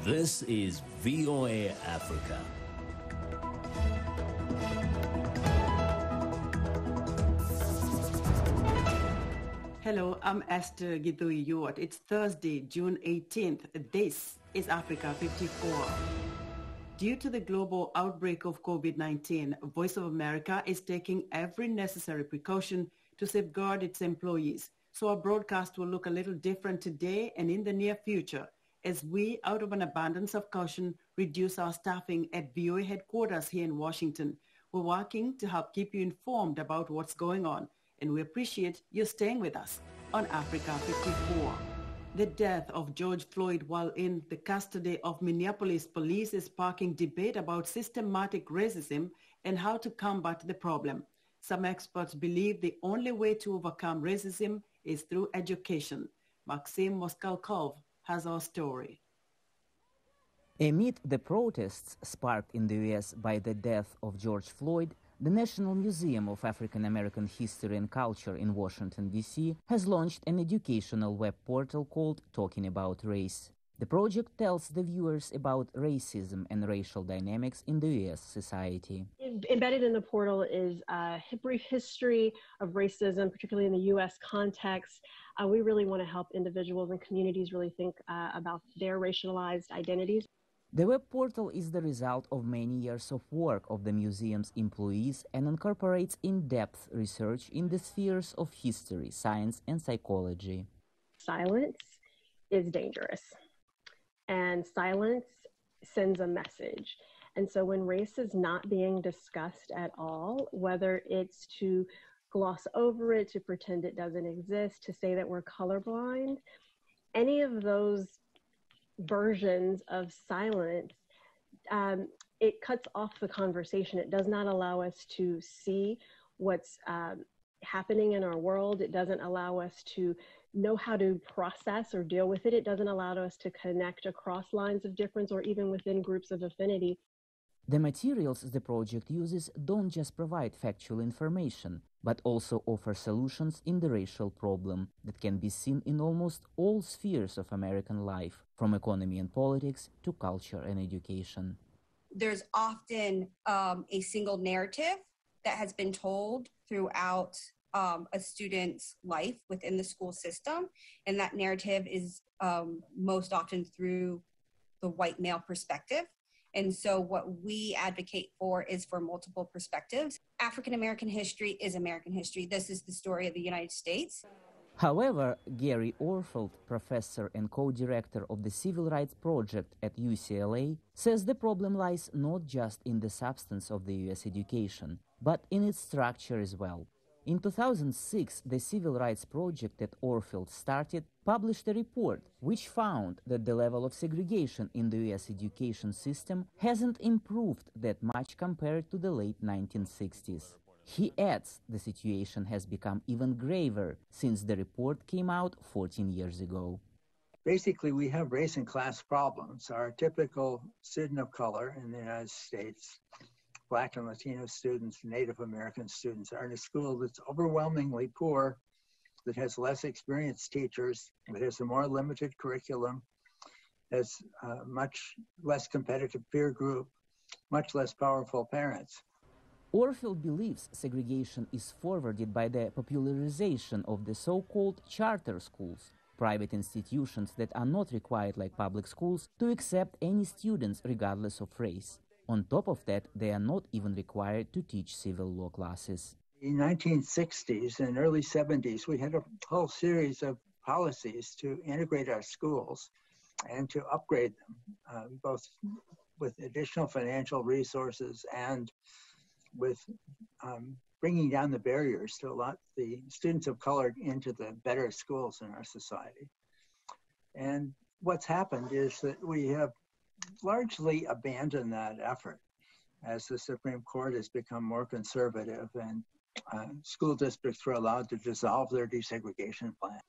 This is VOA Africa. Hello, I'm Esther Githui-Ewart. It's Thursday, June 18th. This is Africa 54. Due to the global outbreak of COVID-19, Voice of America is taking every necessary precaution to safeguard its employees. So our broadcast will look a little different today and in the near future as we, out of an abundance of caution, reduce our staffing at VOA headquarters here in Washington. We're working to help keep you informed about what's going on, and we appreciate you staying with us on Africa 54. The death of George Floyd while in the custody of Minneapolis police is sparking debate about systematic racism and how to combat the problem. Some experts believe the only way to overcome racism is through education. Maxim Moskalkov has our story. Amid the protests sparked in the U.S. by the death of George Floyd, the National Museum of African American History and Culture in Washington, D.C. has launched an educational web portal called Talking About Race. The project tells the viewers about racism and racial dynamics in the U.S. society. Embedded in the portal is a brief history of racism, particularly in the U.S. context. We really want to help individuals and communities really think about their racialized identities. The web portal is the result of many years of work of the museum's employees and incorporates in-depth research in the spheres of history, science, and psychology. Silence is dangerous, and silence sends a message. And so when race is not being discussed at all, whether it's to gloss over it, to pretend it doesn't exist, to say that we're colorblind, any of those versions of silence, it cuts off the conversation. It does not allow us to see what's happening in our world. It doesn't allow us to know how to process or deal with it. It doesn't allow us to connect across lines of difference or even within groups of affinity. The materials the project uses don't just provide factual information, but also offer solutions in the racial problem that can be seen in almost all spheres of American life, from economy and politics to culture and education. There's often a single narrative that has been told throughout a student's life within the school system, and that narrative is most often through the white male perspective. And so what we advocate for is for multiple perspectives. African American history is American history. This is the story of the United States. However, Gary Orfield, professor and co-director of the Civil Rights Project at UCLA, says the problem lies not just in the substance of the U.S. education, but in its structure as well. In 2006, the Civil Rights Project that Orfield started published a report which found that the level of segregation in the U.S. education system hasn't improved that much compared to the late 1960s. He adds the situation has become even graver since the report came out 14 years ago. Basically, we have race and class problems. Our typical student of color in the United States, Black and Latino students, Native American students, are in a school that's overwhelmingly poor, that has less experienced teachers, that has a more limited curriculum, has a much less competitive peer group, much less powerful parents. Orfield believes segregation is forwarded by the popularization of the so-called charter schools, private institutions that are not required like public schools to accept any students regardless of race. On top of that, they are not even required to teach civil law classes. In the 1960s and early 70s, we had a whole series of policies to integrate our schools and to upgrade them, both with additional financial resources and with bringing down the barriers to allow the students of color into the better schools in our society. And what's happened is that we have largely abandoned that effort as the Supreme Court has become more conservative and school districts were allowed to dissolve their desegregation plan.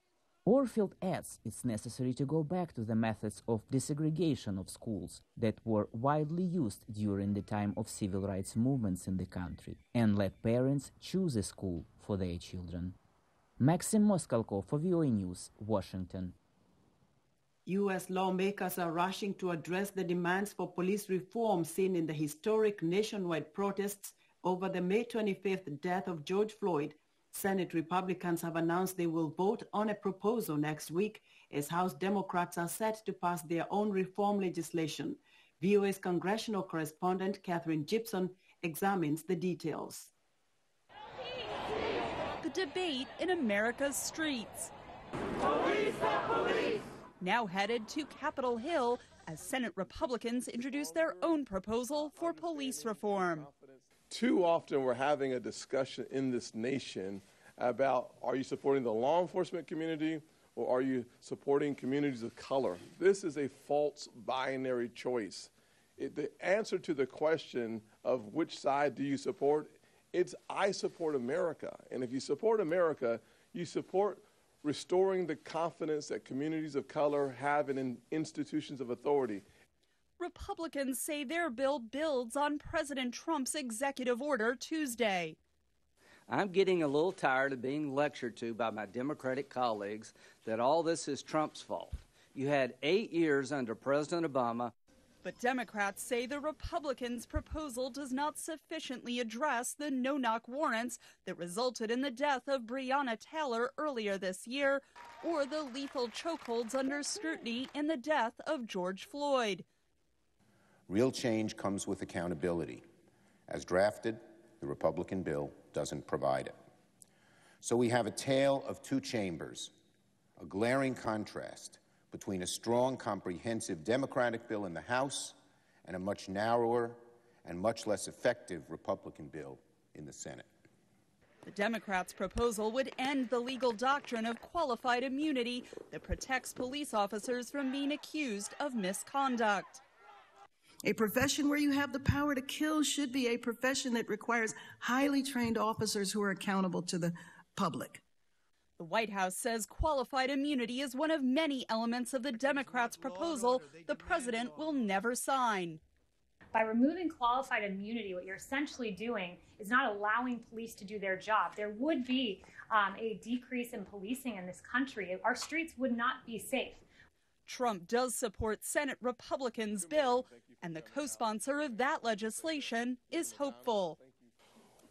Orfield adds it's necessary to go back to the methods of desegregation of schools that were widely used during the time of civil rights movements in the country and let parents choose a school for their children. Maxim Moskalkov for VOA News, Washington. U.S. lawmakers are rushing to address the demands for police reform seen in the historic nationwide protests over the May 25th death of George Floyd. Senate Republicans have announced they will vote on a proposal next week as House Democrats are set to pass their own reform legislation. VOA's congressional correspondent Catherine Gibson examines the details. The debate in America's streets. Police the police! Now headed to Capitol Hill as Senate Republicans introduce their own proposal for police reform. Too often we're having a discussion in this nation about, are you supporting the law enforcement community or are you supporting communities of color? This is a false binary choice. The answer to the question of which side do you support, it's I support America. And if you support America, you support restoring the confidence that communities of color have in institutions of authority. Republicans say their bill builds on President Trump's executive order Tuesday. I'm getting a little tired of being lectured to by my Democratic colleagues that all this is Trump's fault. You had 8 years under President Obama. But Democrats say the Republicans' proposal does not sufficiently address the no-knock warrants that resulted in the death of Breonna Taylor earlier this year, or the lethal chokeholds under scrutiny in the death of George Floyd. Real change comes with accountability. As drafted, the Republican bill doesn't provide it. So we have a tale of two chambers, a glaring contrast between a strong, comprehensive Democratic bill in the House and a much narrower and much less effective Republican bill in the Senate. The Democrats' proposal would end the legal doctrine of qualified immunity that protects police officers from being accused of misconduct. A profession where you have the power to kill should be a profession that requires highly trained officers who are accountable to the public. The White House says qualified immunity is one of many elements of the Democrats' proposal the president will never sign. By removing qualified immunity, what you're essentially doing is not allowing police to do their job. There would be a decrease in policing in this country. Our streets would not be safe. Trump does support Senate Republicans' bill, and the co-sponsor of that legislation is hopeful.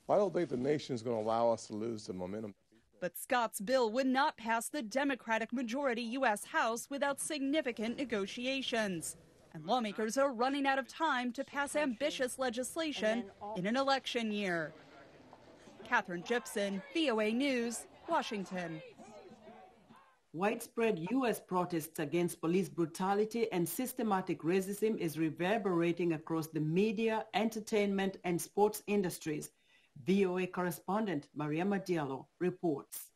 I don't think the nation is going to allow us to lose the momentum. But Scott's bill would not pass the Democratic majority U.S. House without significant negotiations. And lawmakers are running out of time to pass ambitious legislation in an election year. Catherine Gibson, VOA News, Washington. Widespread U.S. protests against police brutality and systematic racism is reverberating across the media, entertainment, and sports industries. VOA correspondent Mariama Diallo reports.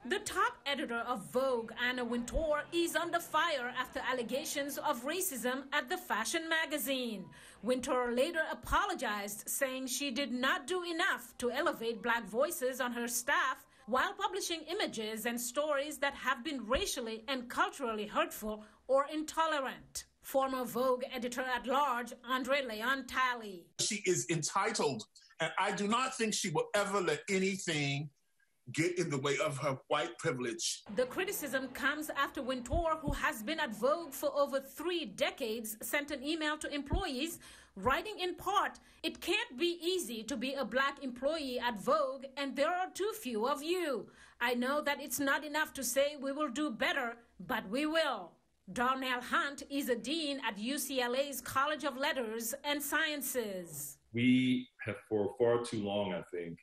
The top editor of Vogue, Anna Wintour, is under fire after allegations of racism at the fashion magazine. Wintour later apologized, saying she did not do enough to elevate Black voices on her staff while publishing images and stories that have been racially and culturally hurtful or intolerant. Former Vogue editor-at-large, Andre Leon Talley. She is entitled, and I do not think she will ever let anything get in the way of her white privilege. The criticism comes after Wintour, who has been at Vogue for over 3 decades, sent an email to employees writing in part, "It can't be easy to be a Black employee at Vogue, and there are too few of you. I know that it's not enough to say we will do better, but we will." Darnell Hunt is a dean at UCLA's College of Letters and Sciences. We have for far too long, I think,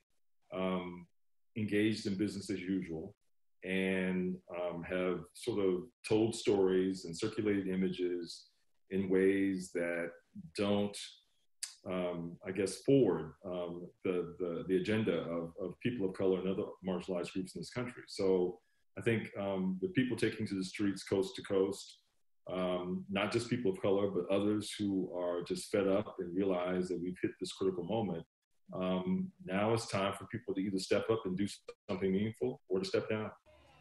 engaged in business as usual and have sort of told stories and circulated images in ways that don't, forward the agenda of people of color and other marginalized groups in this country. So I think the people taking to the streets coast to coast, not just people of color, but others who are just fed up and realize that we've hit this critical moment. Now it's time for people to either step up and do something meaningful or to step down.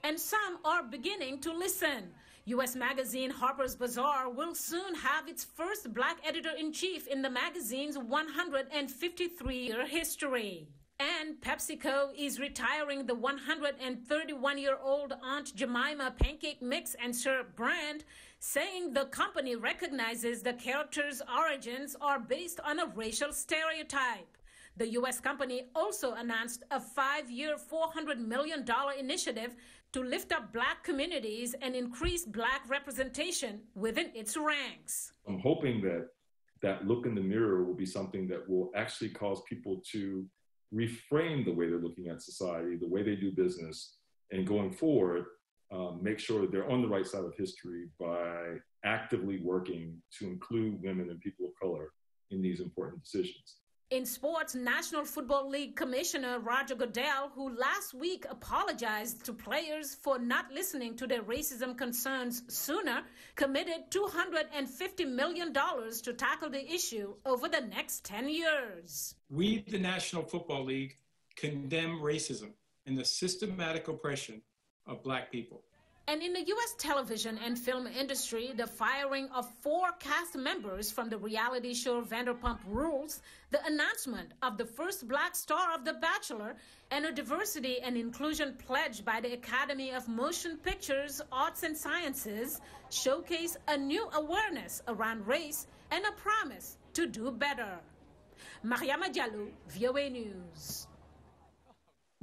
And some are beginning to listen. U.S. magazine Harper's Bazaar will soon have its first Black editor-in-chief in the magazine's 153-year history. And PepsiCo is retiring the 131-year-old Aunt Jemima pancake mix and syrup brand, saying the company recognizes the character's origins are based on a racial stereotype. The U.S. company also announced a 5-year, $400 million initiative to lift up Black communities and increase Black representation within its ranks. I'm hoping that that look in the mirror will be something that will actually cause people to reframe the way they're looking at society, the way they do business, and going forward, make sure that they're on the right side of history by actively working to include women and people of color in these important decisions. In sports, National Football League Commissioner Roger Goodell, who last week apologized to players for not listening to their racism concerns sooner, committed $250 million to tackle the issue over the next 10 years. We, the National Football League, condemn racism and the systematic oppression of Black people. And in the U.S. television and film industry, the firing of 4 cast members from the reality show Vanderpump Rules, the announcement of the first Black star of The Bachelor, and a diversity and inclusion pledge by the Academy of Motion Pictures, Arts and Sciences showcase a new awareness around race and a promise to do better. Mariama Diallo, VOA News.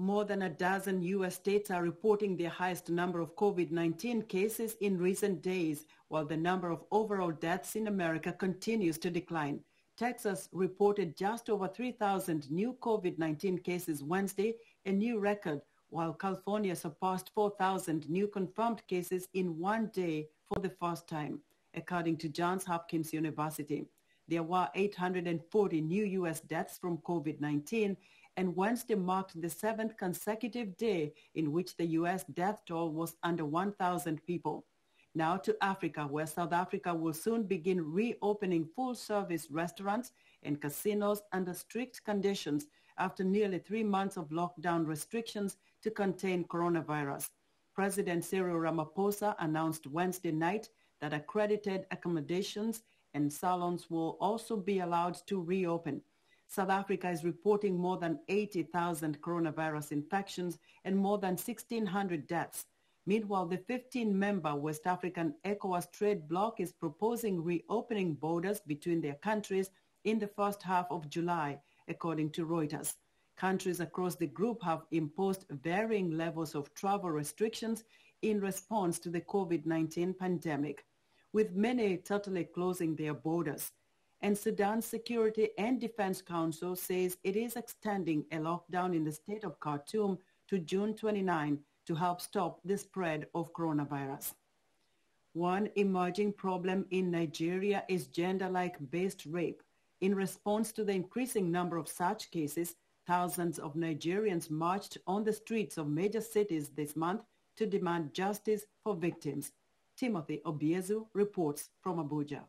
More than a dozen U.S. states are reporting their highest number of COVID-19 cases in recent days, while the number of overall deaths in America continues to decline. Texas reported just over 3,000 new COVID-19 cases Wednesday, a new record, while California surpassed 4,000 new confirmed cases in one day for the first time, according to Johns Hopkins University. There were 840 new U.S. deaths from COVID-19, and Wednesday marked the 7th consecutive day in which the U.S. death toll was under 1,000 people. Now to Africa, where South Africa will soon begin reopening full-service restaurants and casinos under strict conditions after nearly 3 months of lockdown restrictions to contain coronavirus. President Cyril Ramaphosa announced Wednesday night that accredited accommodations and salons will also be allowed to reopen. South Africa is reporting more than 80,000 coronavirus infections and more than 1,600 deaths. Meanwhile, the 15-member West African ECOWAS trade bloc is proposing reopening borders between their countries in the first half of July, according to Reuters. Countries across the group have imposed varying levels of travel restrictions in response to the COVID-19 pandemic, with many totally closing their borders. And Sudan's Security and Defense Council says it is extending a lockdown in the state of Khartoum to June 29 to help stop the spread of coronavirus. One emerging problem in Nigeria is gender-like based rape. In response to the increasing number of such cases, thousands of Nigerians marched on the streets of major cities this month to demand justice for victims. Timothy Obiezu reports from Abuja.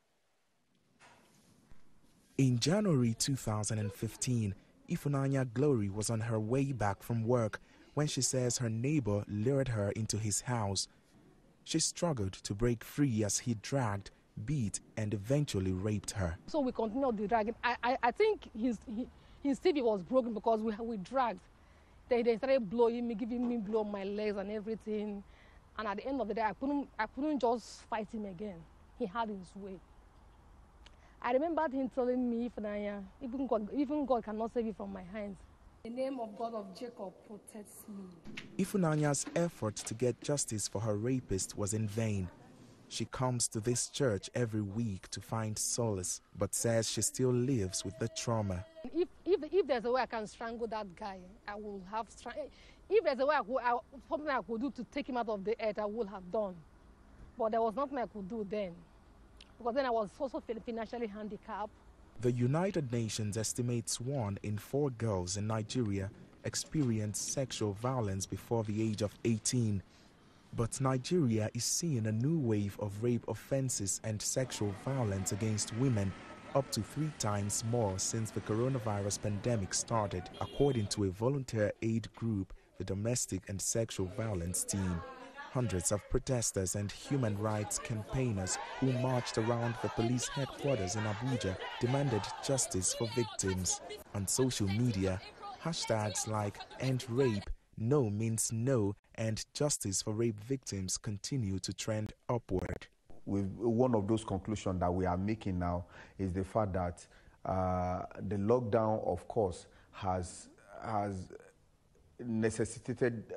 In January 2015, Ifunanya Glory was on her way back from work when she says her neighbor lured her into his house. She struggled to break free as he dragged, beat, and eventually raped her. So we continued the dragging. I think his TV was broken because we dragged. They started blowing me, giving me blow on my legs and everything. And at the end of the day, I couldn't just fight him again. He had his way. I remembered him telling me, Ifunanya, even God cannot save you from my hands. The name of God of Jacob protects me. Ifunanya's effort to get justice for her rapist was in vain. She comes to this church every week to find solace, but says she still lives with the trauma. If there's a way I can strangle that guy, I will have strangled. If there's a way something I could do to take him out of the earth, I would have done. But there was nothing I could do then, because then I was also financially handicapped. The United Nations estimates 1 in 4 girls in Nigeria experience sexual violence before the age of 18. But Nigeria is seeing a new wave of rape offenses and sexual violence against women, up to 3 times more since the coronavirus pandemic started, according to a volunteer aid group, the Domestic and Sexual Violence Team. Hundreds of protesters and human rights campaigners who marched around the police headquarters in Abuja demanded justice for victims. On social media, Hashtags like End Rape, No Means No, and Justice for Rape Victims continue to trend upward. One of those conclusions that we are making now is the fact that the lockdown, of course, has necessitated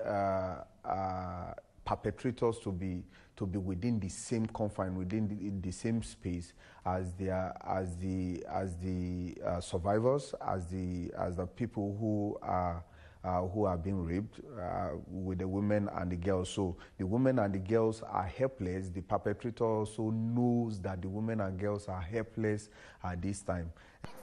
perpetrators to be within the same confine, within the same space as the survivors, as the people who are being raped, with the women and the girls. So the women and the girls are helpless. The perpetrator also knows that the women and girls are helpless at this time.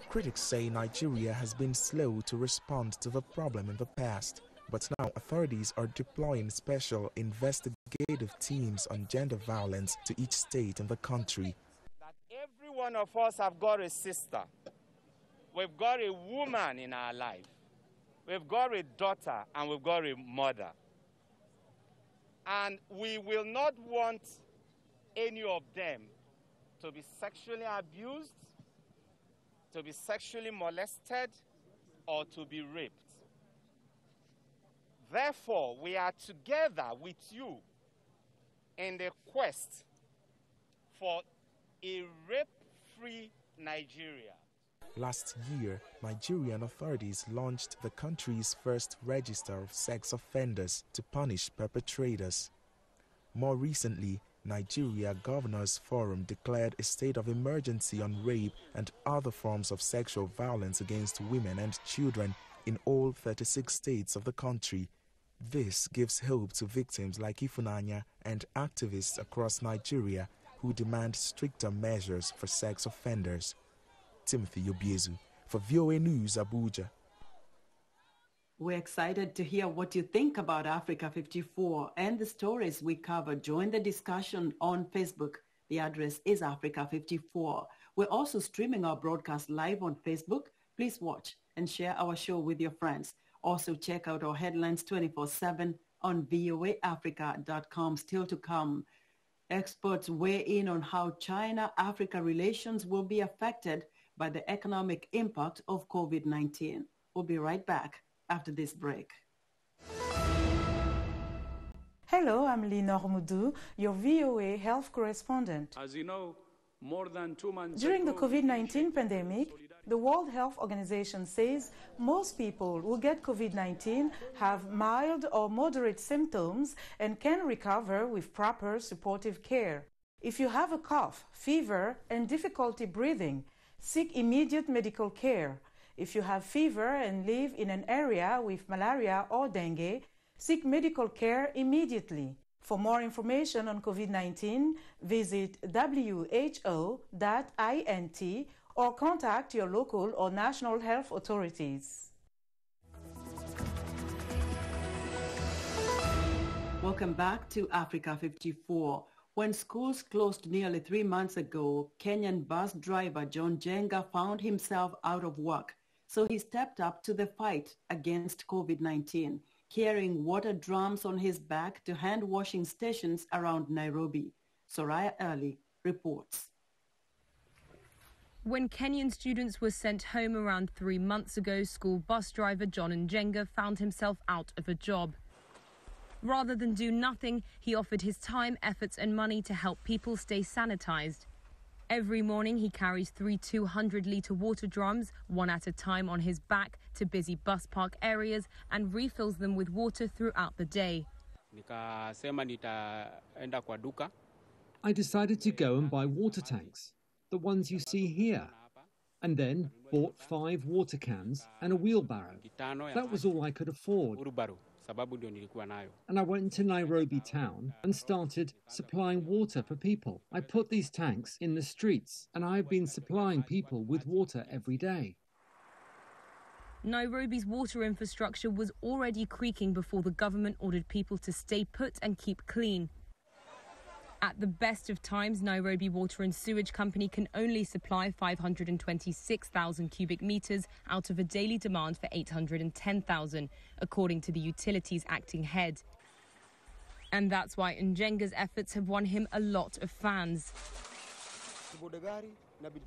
Critics say Nigeria has been slow to respond to the problem in the past, but now authorities are deploying special investigative teams on gender violence to each state in the country. That every one of us have got a sister. We've got a woman in our life. We've got a daughter and we've got a mother. And we will not want any of them to be sexually abused, to be sexually molested, or to be raped. Therefore, we are together with you in the quest for a rape-free Nigeria. Last year, Nigerian authorities launched the country's first register of sex offenders to punish perpetrators. More recently, Nigeria Governors Forum declared a state of emergency on rape and other forms of sexual violence against women and children in all 36 states of the country. This gives hope to victims like Ifunanya and activists across Nigeria who demand stricter measures for sex offenders. Timothy Obiezu for VOA News, Abuja. We're excited to hear what you think about Africa 54 and the stories we cover. Join the discussion on Facebook. The address is Africa 54. We're also streaming our broadcast live on Facebook. Please watch and share our show with your friends. Also check out our headlines 24/7 on voaafrica.com. Still to come, experts weigh in on how China-Africa relations will be affected by the economic impact of COVID-19. We'll be right back after this break. Hello, I'm Linor Moudou, your VOA health correspondent. As you know, more than 2 months During the ago, COVID-19 pandemic, the World Health Organization says most people who get COVID-19 have mild or moderate symptoms and can recover with proper supportive care. If you have a cough, fever, and difficulty breathing, seek immediate medical care. If you have fever and live in an area with malaria or dengue, seek medical care immediately. For more information on COVID-19, visit who.int or contact your local or national health authorities. Welcome back to Africa 54. When schools closed nearly 3 months ago, Kenyan bus driver John Jenga found himself out of work. So he stepped up to the fight against COVID-19, carrying water drums on his back to hand-washing stations around Nairobi. Soraya Early reports. When Kenyan students were sent home around 3 months ago, school bus driver John Njenga found himself out of a job. Rather than do nothing, he offered his time, efforts and money to help people stay sanitized. Every morning he carries 3 200-litre water drums, one at a time on his back, to busy bus park areas and refills them with water throughout the day. I decided to go and buy water tanks, the ones you see here, and then bought 5 water cans and a wheelbarrow. That was all I could afford. And I went to Nairobi town and started supplying water for people. I put these tanks in the streets and I've been supplying people with water every day. Nairobi's water infrastructure was already creaking before the government ordered people to stay put and keep clean. At the best of times, Nairobi Water and Sewage Company can only supply 526,000 cubic meters out of a daily demand for 810,000, according to the utilities acting head. And that's why Njenga's efforts have won him a lot of fans.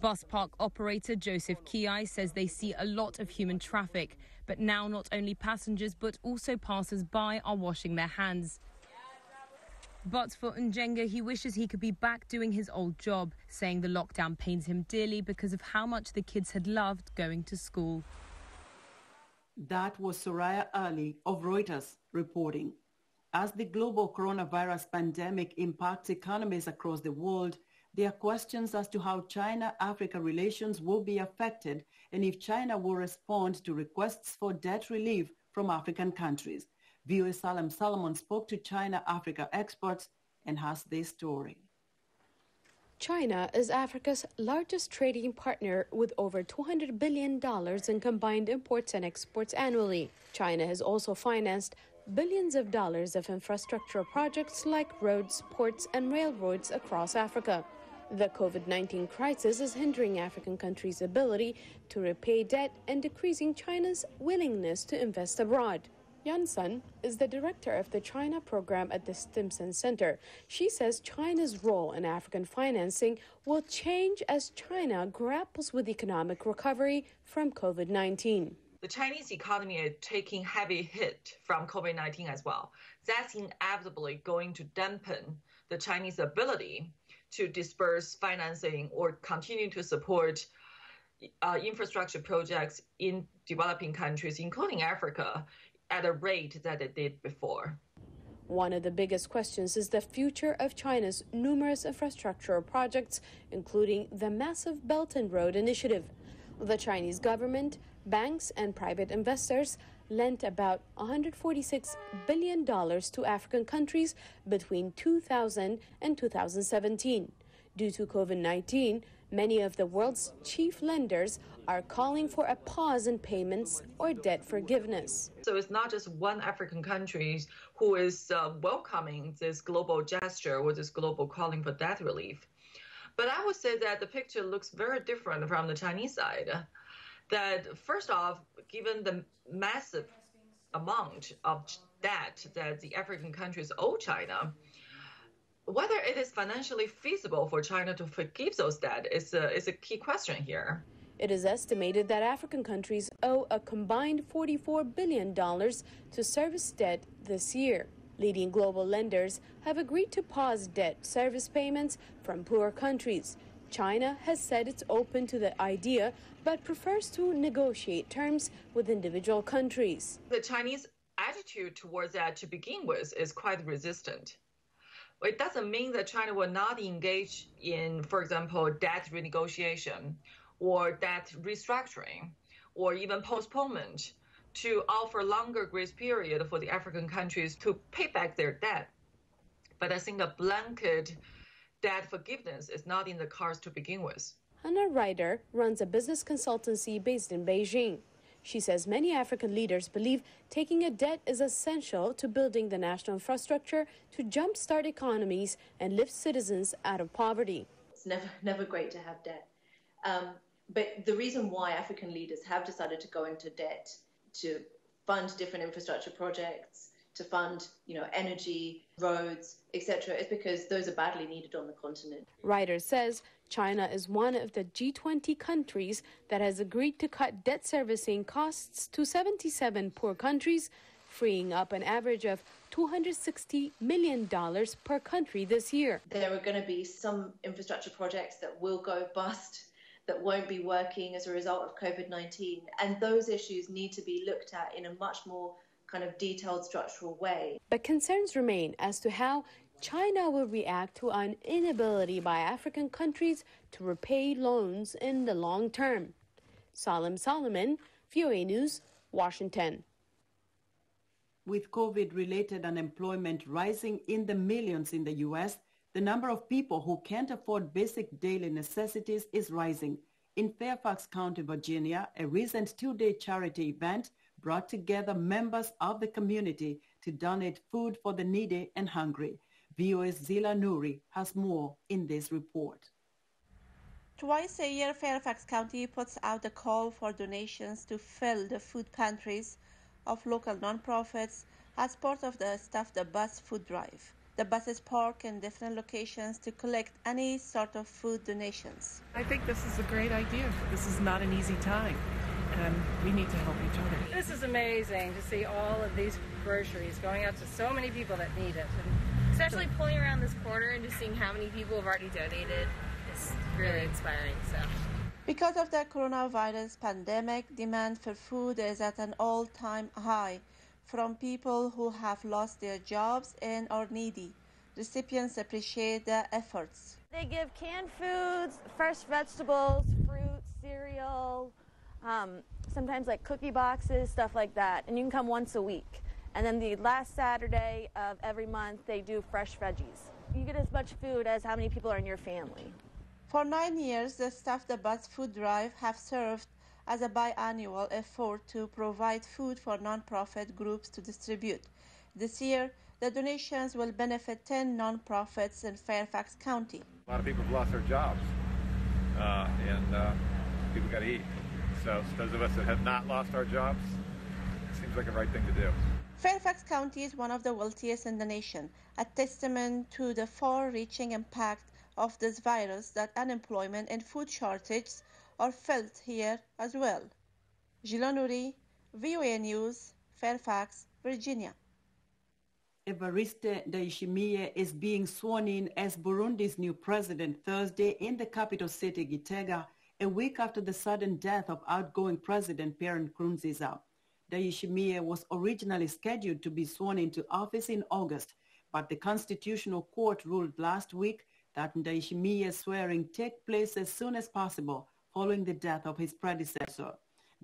Bus park operator Joseph Kiai says they see a lot of human traffic, but now not only passengers but also passers-by are washing their hands. But for Njenga, he wishes he could be back doing his old job, saying the lockdown pains him dearly because of how much the kids had loved going to school. That was Soraya Ali of Reuters reporting. As the global coronavirus pandemic impacts economies across the world, there are questions as to how China-Africa relations will be affected and if China will respond to requests for debt relief from African countries. VOA Salem Solomon spoke to China-Africa experts and has this story. China is Africa's largest trading partner with over $200 billion in combined imports and exports annually. China has also financed billions of dollars of infrastructure projects like roads, ports, and railroads across Africa. The COVID-19 crisis is hindering African countries' ability to repay debt and decreasing China's willingness to invest abroad. Yan Sun is the director of the China program at the Stimson Center. She says China's role in African financing will change as China grapples with economic recovery from COVID-19. The Chinese economy is taking heavy hit from COVID-19 as well. That's inevitably going to dampen the Chinese ability to disperse financing or continue to support infrastructure projects in developing countries, including Africa, at a rate that it did before. One of the biggest questions is the future of China's numerous infrastructure projects, including the massive Belt and Road Initiative. The Chinese government, banks, and private investors lent about $146 billion to African countries between 2000 and 2017. Due to COVID-19, many of the world's chief lenders are calling for a pause in payments or debt forgiveness. So it's not just one African country who is welcoming this global gesture or this global calling for debt relief. But I would say that the picture looks very different from the Chinese side. That first off, given the massive amount of debt that the African countries owe China, whether it is financially feasible for China to forgive those debt is a key question here. It is estimated that African countries owe a combined $44 billion to service debt this year. Leading global lenders have agreed to pause debt service payments from poor countries. China has said it's open to the idea, but prefers to negotiate terms with individual countries. The Chinese attitude towards that to begin with is quite resistant. It doesn't mean that China will not engage in, for example, debt renegotiation or debt restructuring or even postponement to offer longer grace period for the African countries to pay back their debt. But I think a blanket debt forgiveness is not in the cards to begin with. Hannah Ryder runs a business consultancy based in Beijing. She says many African leaders believe taking a debt is essential to building the national infrastructure to jumpstart economies and lift citizens out of poverty. It's never great to have debt. But the reason why African leaders have decided to go into debt to fund different infrastructure projects, to fund, energy, roads, etc., is because those are badly needed on the continent. Ryder says China is one of the G20 countries that has agreed to cut debt servicing costs to 77 poor countries, freeing up an average of $260 million per country this year. There are going to be some infrastructure projects that will go bust, that won't be working as a result of COVID-19, and those issues need to be looked at in a much more kind of detailed structural way. But concerns remain as to how China will react to an inability by African countries to repay loans in the long term. Salem Solomon, VOA News, Washington. With COVID-related unemployment rising in the millions in the U.S., the number of people who can't afford basic daily necessities is rising. In Fairfax County, Virginia, a recent two-day charity event brought together members of the community to donate food for the needy and hungry. VOA's Zila Nouri has more in this report. Twice a year, Fairfax County puts out a call for donations to fill the food pantries of local nonprofits as part of the Stuff the Bus food drive. The buses park in different locations to collect any sort of food donations. I think this is a great idea. This is not an easy time, and we need to help each other. This is amazing to see all of these groceries going out to so many people that need it. And especially pulling around this corner and just seeing how many people have already donated is really inspiring. So, because of the coronavirus pandemic, demand for food is at an all-time high from people who have lost their jobs and are needy. Recipients appreciate the efforts. They give canned foods, fresh vegetables, fruit, cereal, sometimes like cookie boxes, stuff like that. And you can come once a week. And then the last Saturday of every month, they do fresh veggies. You get as much food as how many people are in your family. For 9 years, the staff of the Bus Food Drive have served as a biannual effort to provide food for nonprofit groups to distribute. This year, the donations will benefit 10 nonprofits in Fairfax County. A lot of people have lost their jobs, and people got to eat. So those of us that have not lost our jobs, it seems like the right thing to do. Fairfax County is one of the wealthiest in the nation, a testament to the far-reaching impact of this virus that unemployment and food shortages are felt here as well. Gila Nouri, VOA News, Fairfax, Virginia. Evariste Ndayishimiye is being sworn in as Burundi's new president Thursday in the capital city Gitega, a week after the sudden death of outgoing President Pierre Nkurunziza. Ndayishimiye was originally scheduled to be sworn into office in August, but the Constitutional Court ruled last week that Ndayishimiye's swearing take place as soon as possible following the death of his predecessor.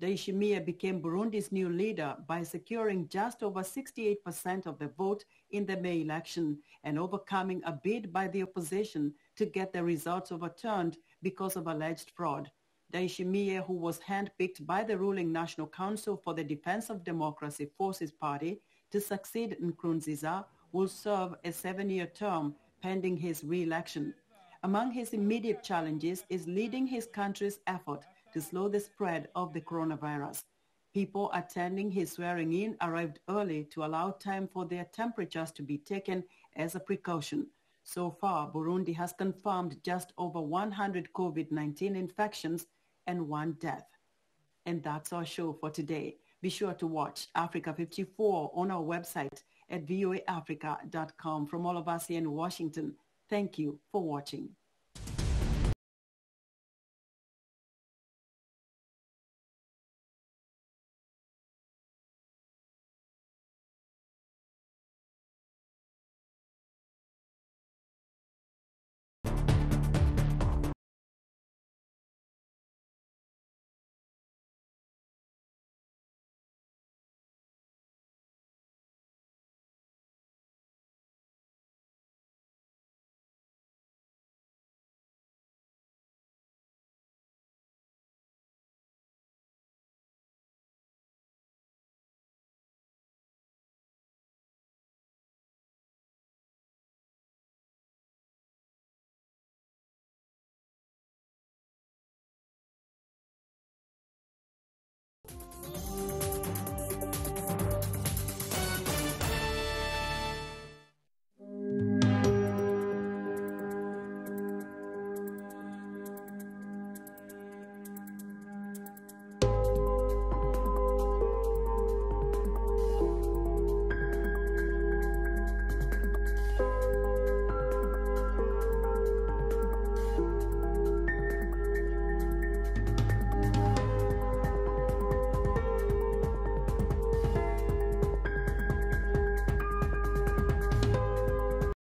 Ndayishimiye became Burundi's new leader by securing just over 68% of the vote in the May election and overcoming a bid by the opposition to get the results overturned because of alleged fraud. Ndayishimiye, who was handpicked by the ruling National Council for the Defense of Democracy Forces Party to succeed Nkurunziza, will serve a 7-year term pending his re-election. Among his immediate challenges is leading his country's effort to slow the spread of the coronavirus. People attending his swearing-in arrived early to allow time for their temperatures to be taken as a precaution. So far, Burundi has confirmed just over 100 COVID-19 infections and 1 death. And that's our show for today. Be sure to watch Africa 54 on our website at voaafrica.com. From all of us here in Washington, thank you for watching.